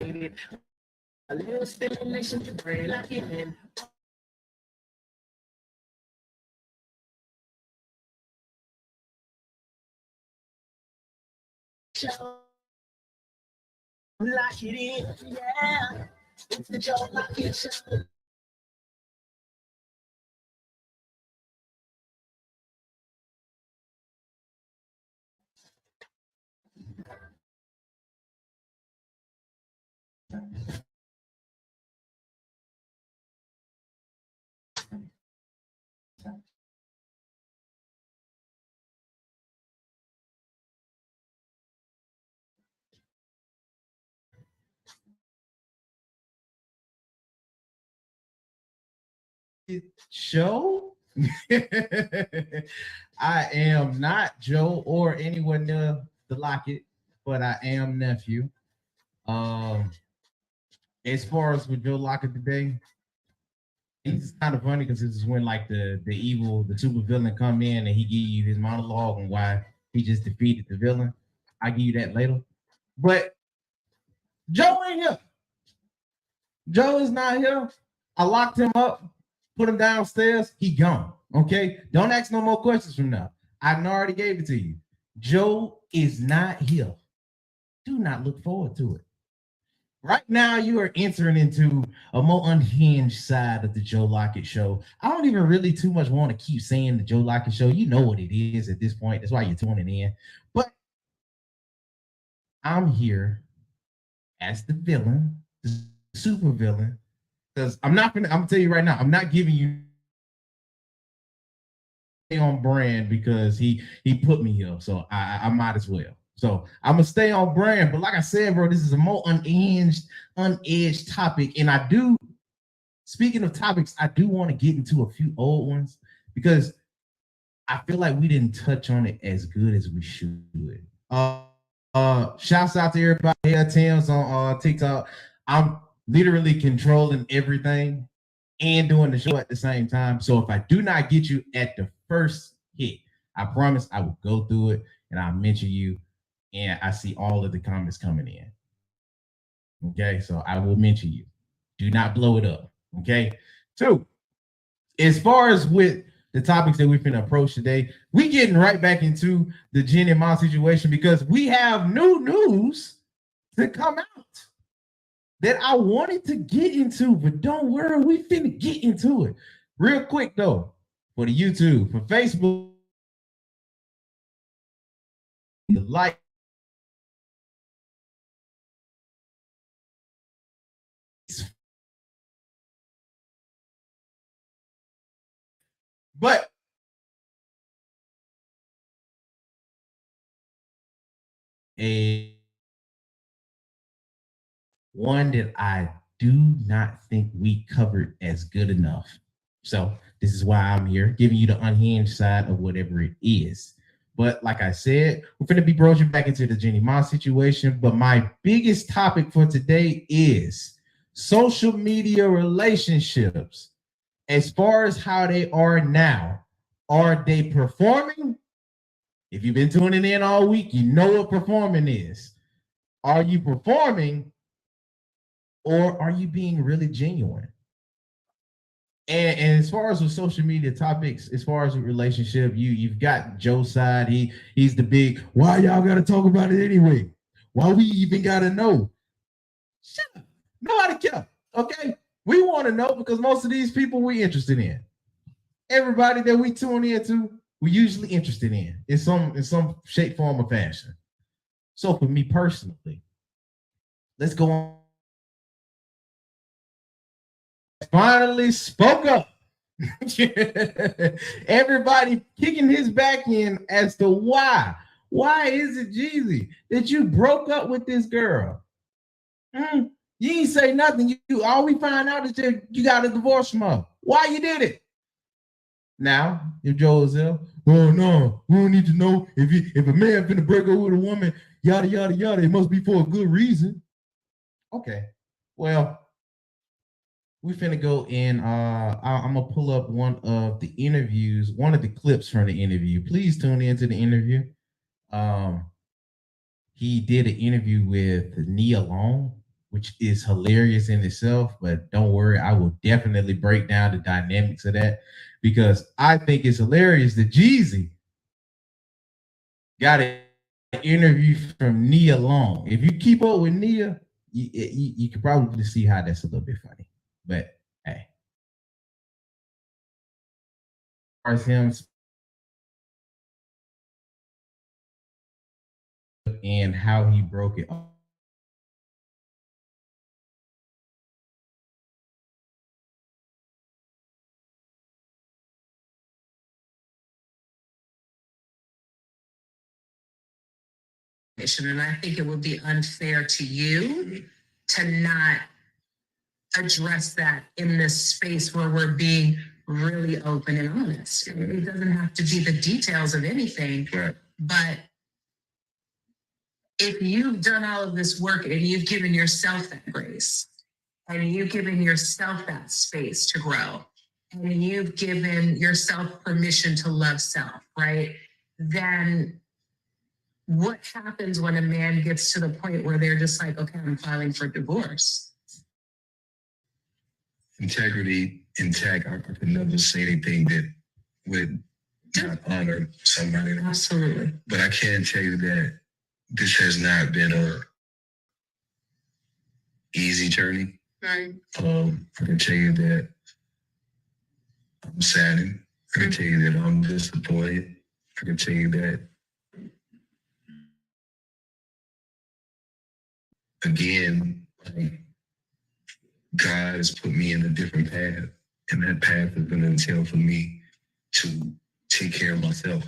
A little stimulation to brain like it in. Show lock it in, yeah. It's the Joe Lockett Show. Show. I am not Joe or anyone near the Lockett, but I am Nephew. Um, as far as with Joe Lockett today, it's kind of funny because this is when like the super villain come in and he give you his monologue on why he just defeated the villain. I give you that later. But Joe ain't here. Joe is not here. I locked him up, put him downstairs. He gone. Okay. Don't ask no more questions from now. I already gave it to you. Joe is not here. Do not look forward to it. Right now, you are entering into a more unhinged side of the Joe Lockett Show. I don't even really too much want to keep saying the Joe Lockett Show. You know what it is at this point. That's why you're tuning in. But I'm here as the villain, the super villain, because I'm gonna tell you right now, I'm not giving you on brand because he put me here, so I might as well. So I'm gonna stay on brand, but like I said, bro, this is a more unedged topic, and I do. Speaking of topics, I do want to get into a few old ones because I feel like we didn't touch on it as good as we should. Shouts out to everybody here, Tim's on TikTok. I'm literally controlling everything and doing the show at the same time. So if I do not get you at the first hit, I promise I will go through it and I'll mention you. And I see all of the comments coming in. Okay, so I will mention you. Do not blow it up. Okay. Two, as far as with the topics that we've been approached today, we getting right back into the Jen and Ma situation because we have new news to come out that I wanted to get into, but don't worry, we finna get into it. Real quick though, for the YouTube, for Facebook, like, but a one that I do not think we covered as good enough. So this is why I'm here, giving you the unhinged side of whatever it is. But like I said, we're going to be broaching back into the Jenny Ma situation. But my biggest topic for today is social media relationships. As far as how they are now, are they performing? If you've been tuning in all week, you know what performing is. Are you performing or are you being really genuine? And as far as with social media topics, as far as with relationship, you've got Joe's side. He's the big, why y'all gotta talk about it anyway? Why we even gotta know? Shut up. Nobody care. Okay. We want to know because most of these people we interested in. Everybody that we tune into, we usually interested in some shape, form, or fashion. So for me personally, let's go on. Finally spoke up. Everybody kicking his back in as to why. Why is it, Jeezy, that you broke up with this girl? You ain't say nothing. You all we find out is that you got a divorce from her. Why you did it? Now, if Joe is there, oh no, we don't need to know if a man finna break up with a woman, yada yada yada. It must be for a good reason. Okay, well, we finna go in. I'm gonna pull up one of the interviews, one of the clips from the interview. Please tune into the interview. He did an interview with Nia Long, which is hilarious in itself. But don't worry, I will definitely break down the dynamics of that because I think it's hilarious that Jeezy got an interview from Nia Long. If you keep up with Nia, you can probably see how that's a little bit funny. But hey, as far as him and how he broke it. And I think it would be unfair to you to not address that in this space where we're being really open and honest. It doesn't have to be the details of anything, Right. but if you've done all of this work and you've given yourself that grace and you've given yourself that space to grow and you've given yourself permission to love self, right? Then what happens when a man gets to the point where they're just like, okay, I'm filing for divorce? Integrity intact. I could never say anything that would not honor somebody. Absolutely. But I can tell you that this has not been a easy journey. Right. I can tell you that I'm saddened. I can tell you that I'm disappointed. I can tell you that again, like, God has put me in a different path, and that path is going to entail for me to take care of myself,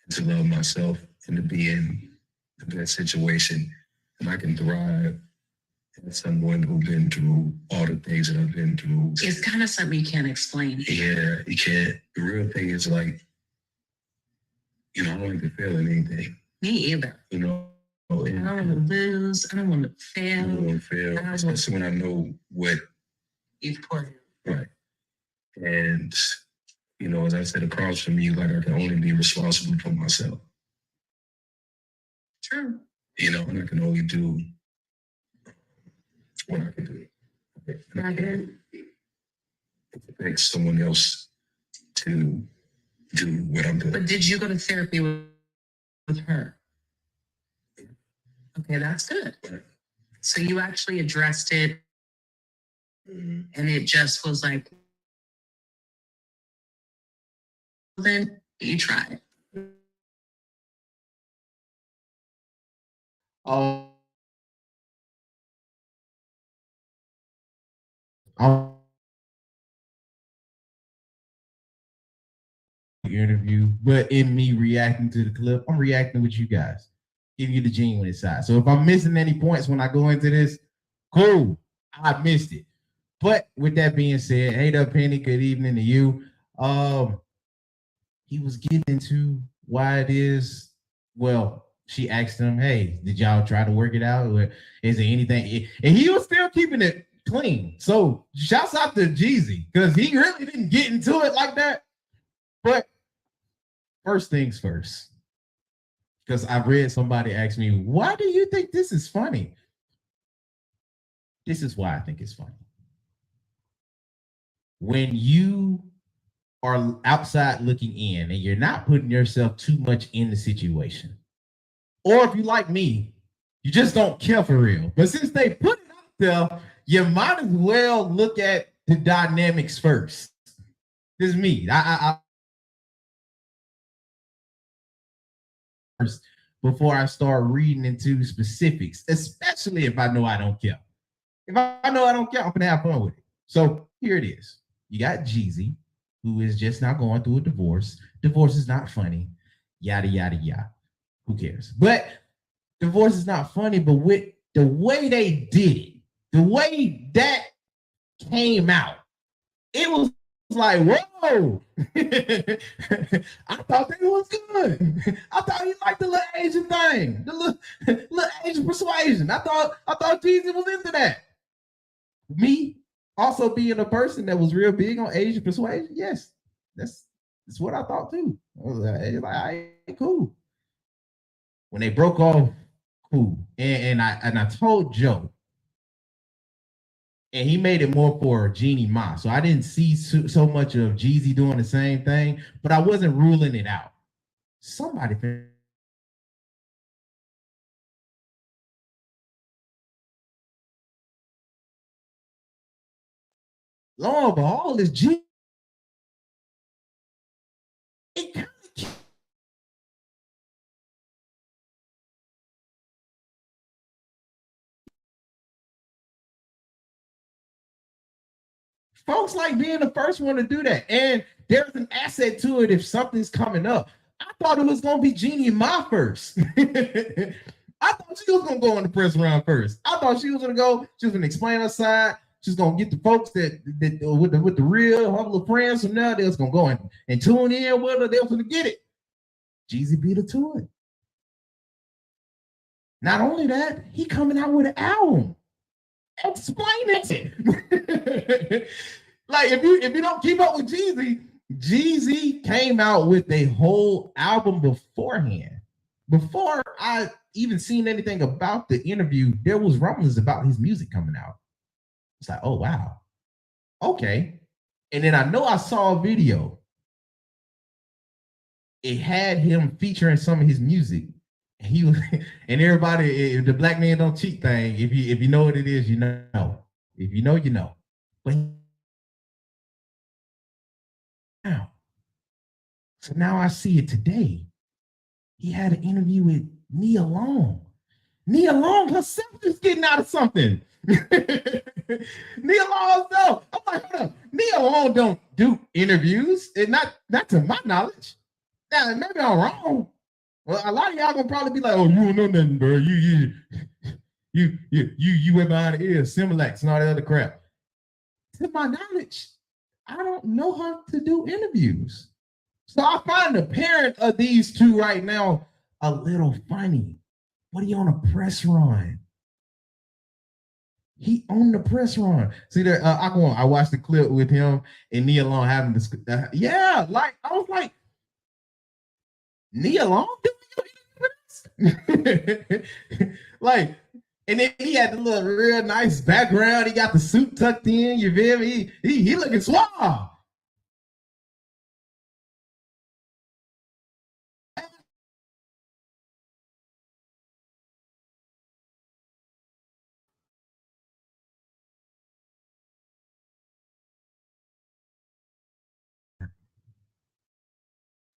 to love myself, and to be in the best situation, and I can thrive as someone who's been through all the things that I've been through. It's kind of something you can't explain. Yeah, you can't. The real thing is like, I don't like to fail in anything. Me either. I don't want to lose. I don't want to fail. I don't want to fail, especially when I know what you've poured in. Right. And, as I said, across from you, like, I can only be responsible for myself. True. And I can only do what I can do. And I can't expect someone else to do what I'm doing. But did you go to therapy with her? Okay, that's good. So you actually addressed it, and it just was like, then you tried. Interview, but in me reacting to the clip, I'm reacting with you guys, giving you the genuine side. So if I'm missing any points when I go into this, cool, I missed it. But with that being said, hey there, Penny, good evening to you. He was getting into why it is. Well, she asked him, hey, did y'all try to work it out? Or is there anything? And he was still keeping it clean. So shouts out to Jeezy, because he really didn't get into it like that. But first things first, because I read somebody ask me, why do you think this is funny? This is why I think it's funny. When you are outside looking in and you're not putting yourself too much in the situation, or if you like me, you just don't care for real. But since they put it out there, you might as well look at the dynamics first. This is me. Before I start reading into specifics, especially if I know I don't care. If I know I don't care, I'm gonna have fun with it. So here it is. You got Jeezy, who is just now going through a divorce. Divorce is not funny. Yada, yada, yada. Who cares? But divorce is not funny, but with the way they did it, the way that came out, it was like, whoa. I thought they was good. I thought he liked the little Asian thing, the little Asian persuasion. I thought Jesus was into that. Me also being a person that was real big on Asian persuasion, yes, that's what I thought too. I was like, all right, cool. When they broke off, cool. And I told Joe, and he made it more for Jeannie Ma. So I didn't see so much of Jeezy doing the same thing, but I wasn't ruling it out. Somebody. Lo and behold, is Jeezy. Folks like being the first one to do that. And there's an asset to it if something's coming up. I thought it was going to be Jeannie Ma first. I thought she was going to go in the press round first. I thought she was going to go, she was going to explain her side. She's going to get the folks that with the real humble friends from now, they was going to go and tune in with her. They was going to get it. Jeezy beat her to it. Not only that, he coming out with an album. Explain it. Like if you don't keep up with Jeezy, Jeezy came out with a whole album beforehand. Before I even seen anything about the interview, there was rumblings about his music coming out. It's like, oh wow, okay. And then I know I saw a video. It had him featuring some of his music. He was, and everybody, the black man don't cheat thing. If you know what it is, you know. If you know, you know. But now, so now I see it today. He had an interview with Nia Long. Nia Long herself is getting out of something. Nia Long herself. I'm like, hold up. Nia Long don't do interviews, and not to my knowledge. Now maybe I'm wrong. Well, a lot of y'all gonna probably be like, "Oh, you don't know nothing, bro. You went behind the ears, Similax, and all that other crap." To my knowledge, I don't know how to do interviews, so I find the parent of these two right now a little funny. What are you on a press run? He on the press run. See there, I watched the clip with him and Nia Long having this. Yeah, like I was like, Nia Long doing like, and then he had the little real nice background. He got the suit tucked in. You feel me? He looking suave.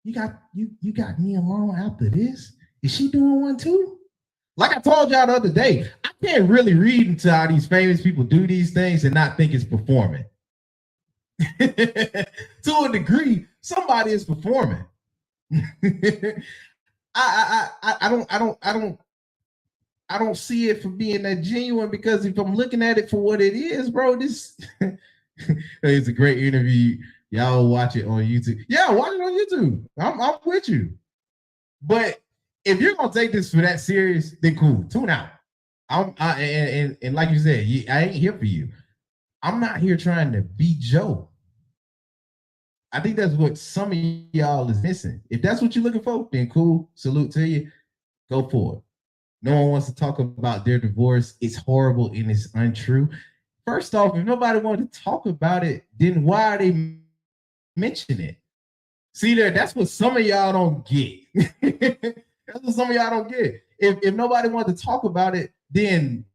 You got Nia Long after this? Is she doing one too? Like I told y'all the other day, I can't really read into how these famous people do these things and not think it's performing. To a degree, somebody is performing. I don't see it for being that genuine, because if I'm looking at it for what it is, bro, this it's a great interview. Y'all watch it on YouTube. Yeah, watch it on YouTube. I'm with you. But if you're gonna take this for that serious, then cool. Tune out. And like you said, I ain't here for you. I'm not here trying to be Joe. I think that's what some of y'all is missing. If that's what you're looking for, then cool. Salute to you. Go for it. No one wants to talk about their divorce. It's horrible and it's untrue. First off, if nobody wanted to talk about it, then why are they mentioning it? See there, that's what some of y'all don't get. That's what some of y'all don't get. If nobody wanted to talk about it, then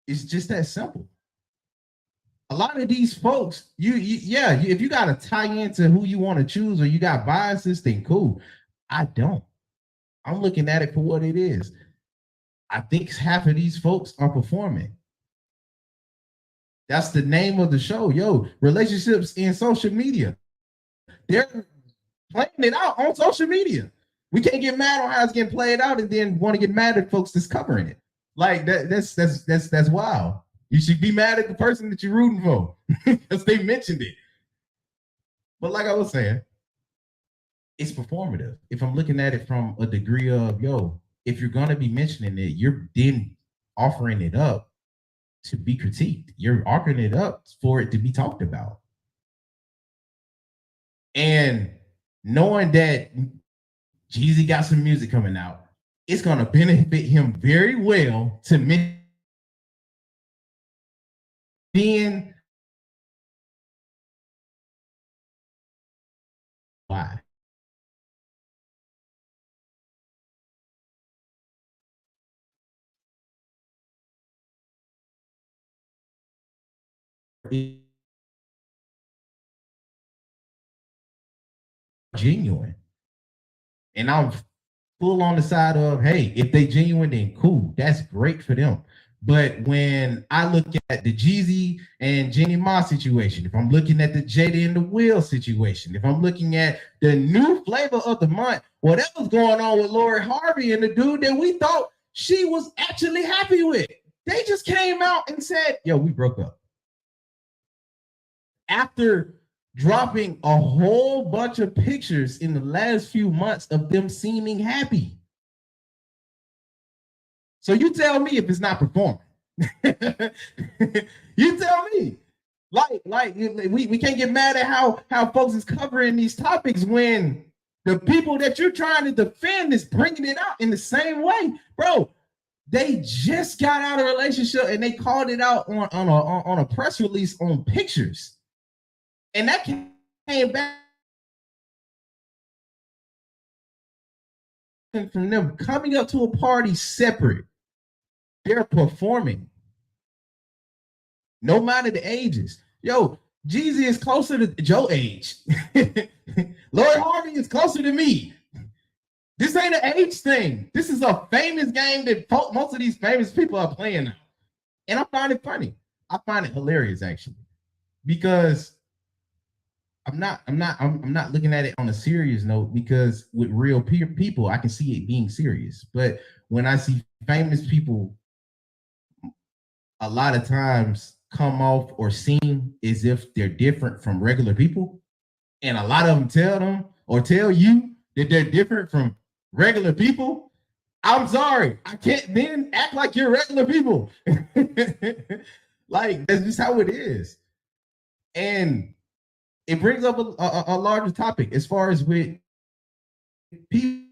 it's just that simple. A lot of these folks, if you got to tie into who you want to choose, or you got biases, then cool. I don't. I'm looking at it for what it is. I think half of these folks are performing. That's the name of the show. Yo, relationships in social media. They're playing it out on social media. We can't get mad on how it's getting played out and then want to get mad at folks that's covering it. Like that's wild. You should be mad at the person that you're rooting for because they mentioned it. But like I was saying, it's performative. If I'm looking at it from a degree of, yo, if you're going to be mentioning it, you're then offering it up to be critiqued. You're offering it up for it to be talked about. And knowing that Jeezy got some music coming out, it's going to benefit him very well to mention being why. Genuine. And I'm full on the side of, hey, if they genuine, then cool. That's great for them. But when I look at the Jeezy and Jenny Ma situation, if I'm looking at the Jada and the Will situation, if I'm looking at the new flavor of the month, whatever's going on with Lori Harvey and the dude that we thought she was actually happy with, they just came out and said, yo, we broke up. After dropping a whole bunch of pictures in the last few months of them seeming happy. So you tell me if it's not performing. You tell me. Like we can't get mad at how folks is covering these topics when the people that you're trying to defend is bringing it out in the same way. Bro, they just got out of a relationship and they called it out on a press release on pictures. And that came back from them coming up to a party separate. They're performing. No matter the ages. Yo, Jeezy is closer to Joe age. Lord Harvey is closer to me. This ain't an age thing. This is a famous game that most of these famous people are playing now. And I find it funny. I find it hilarious, actually. Because I'm not looking at it on a serious note, because with real people, I can see it being serious. But when I see famous people, a lot of times come off or seem as if they're different from regular people. And a lot of them tell you that they're different from regular people. I'm sorry. I can't then act like you're regular people. Like, that's just how it is. And it brings up a larger topic as far as with people